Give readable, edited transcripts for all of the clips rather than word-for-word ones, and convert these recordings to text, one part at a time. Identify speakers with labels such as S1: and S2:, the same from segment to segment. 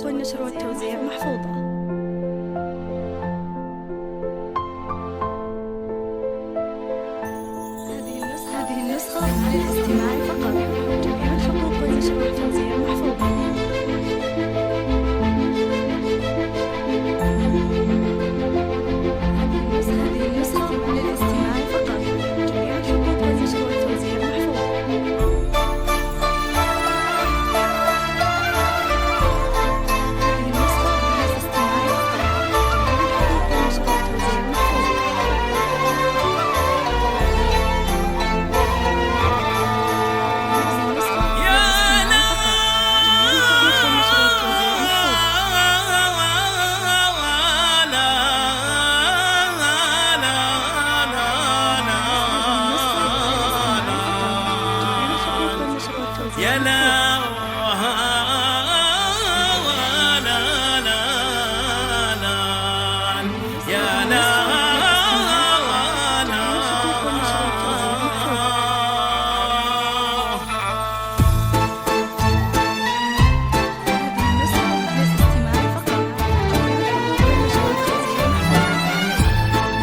S1: حقوق النشر والتوزيع محفوظة. هذه النسخة للاستماع فقط. جميع الحقوق والنشر والتوزيع محفوظة. هذه النسخة للاستماع فقط. جميع الحقوق والنشر والتوزيع محفوظة.
S2: يا لا لا لا لا يا لا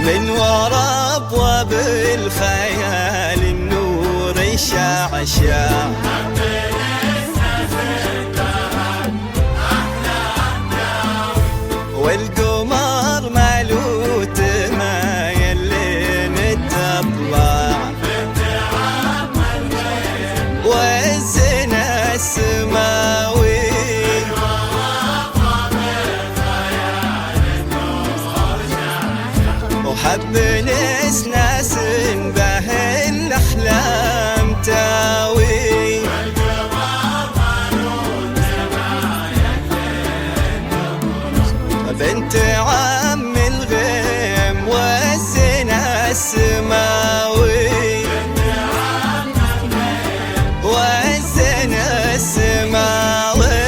S3: من وراء ابواب الخيال النور يشعشع والقمر مالوت ما يلين التطلع والزنا السماوي وحب ناس به الأحلام تاوي بنت عم الغيم والزنا السماوي والزنا السماوي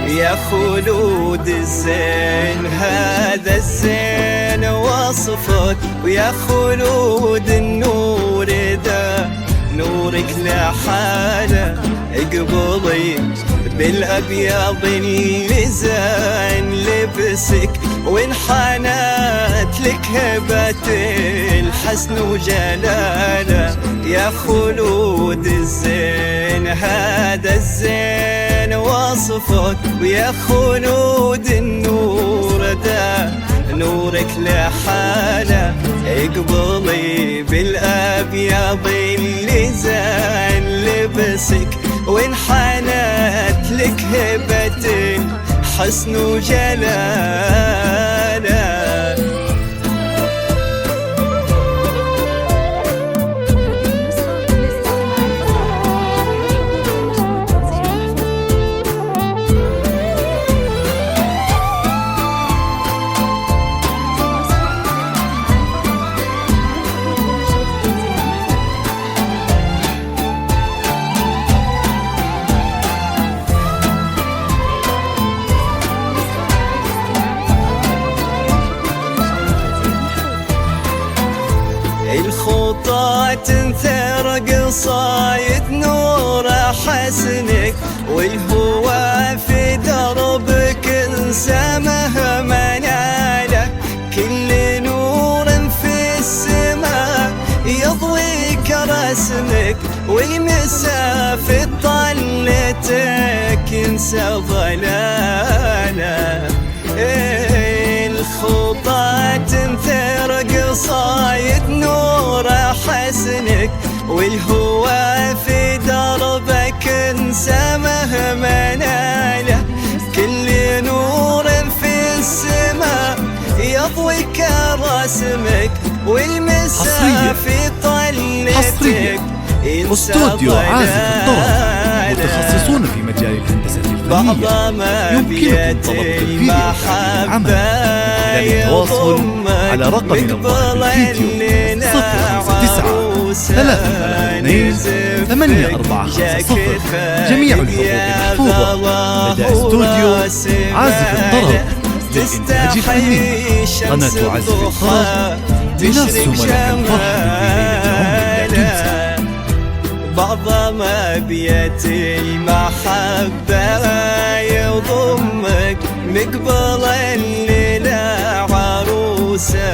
S3: يا خلود الزين هذا الزين وصفك ويا خلود النور ذا نورك لحاله اقبضي بالابيض اللي زين لبسك وانحنت لك هبة الحسن وجلاله يا خلود الزين هذا الزين وصفك ويا خلود النور ده نورك لحاله اقبضي بالابيض اللي زين لبسك وانحنت لك هبة حسن وجلاله الخطى تنثر قصايد نور حسنك والهوى في دربك انسامه مناله كل نور في السماء يضويك رسمك والمسا في طلتك ينسى ضلاله الخطى تنثر قصايد نور حسنك والهوى في دربك انسامه مناله كل نور في السماء يضويك رسمك والمسا في طلتك
S4: استوديو عازف الطرب متخصصون في مجال الهندسة الفنية يمكنكم طلب تنفيذ العمل للتواصل على رقم الفيديو 059 332-845-0. جميع الحقوق محفوظة لدى استوديو عازف الطرب للإنتاج الفني. قناة عازف الطرب لنرسم لك الفرح بالليلة لا تنسى.
S3: بعض ما بيتي المحبة يضمك مقبل الليلة عروسة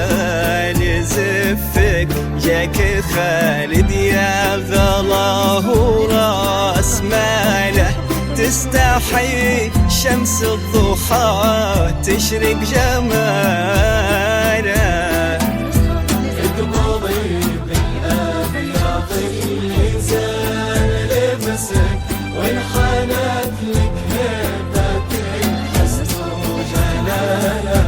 S3: لزفك جاك خالد يا غلاه راس ماله تستحي شمس الضحى تشرق جماله
S5: وانحنت لك هيبتك حسن وجلاله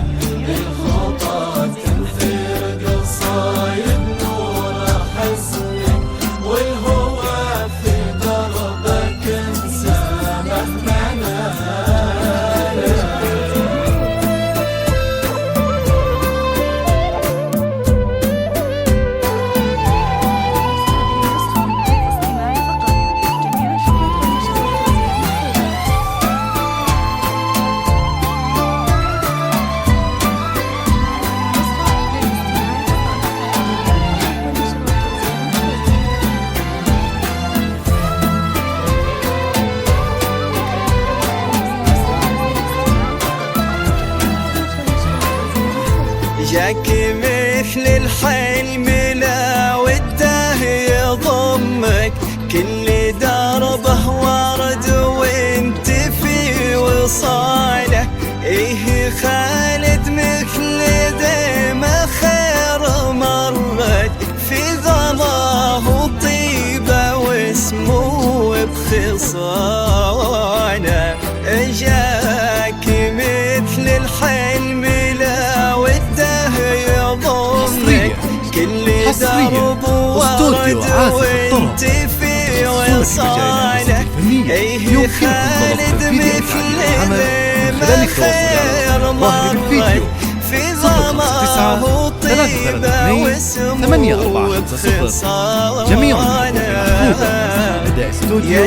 S5: الخطى تنثر قصايد نور حسنك والهوى في دربك انسامه مناله.
S3: جاك مثل الحلم لا وده يضمك كل دربه ورد وانت في وصاله ايه خالد مثل ديما خير مرت في ظلاه طيبه واسمه بخصاله. جاك مثل الحلم لا وده يضمك كل درب ورد وانت في وصاله ايه خالد مثل ما خير مرت في ظلاه طيبه واسمه بخصاله.
S4: جميع محفوظة لدى استوديو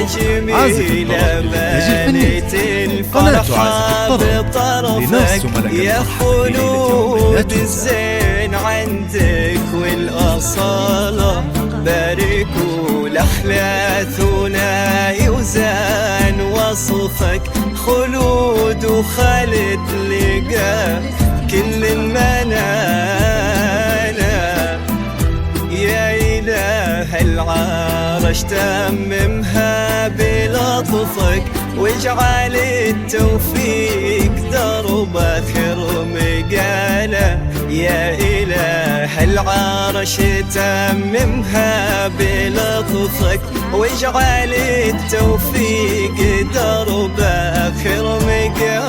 S4: عازف الطرب للإنتاج الفني. قناة عازف الطرب لنرسم لك
S3: يا
S4: الفرح
S3: خلود
S4: بالليلة
S3: الزين عندك والأصالة باركوا لأحلاثنا يوزان وصفك خلود وخالد لقى كل المنالة. يا إله العرش تممها بلطفك واجعل التوفيق درب آخر مقالة. يا إله العرش تممها بلطفك واجعل التوفيق درب آخر مقالة.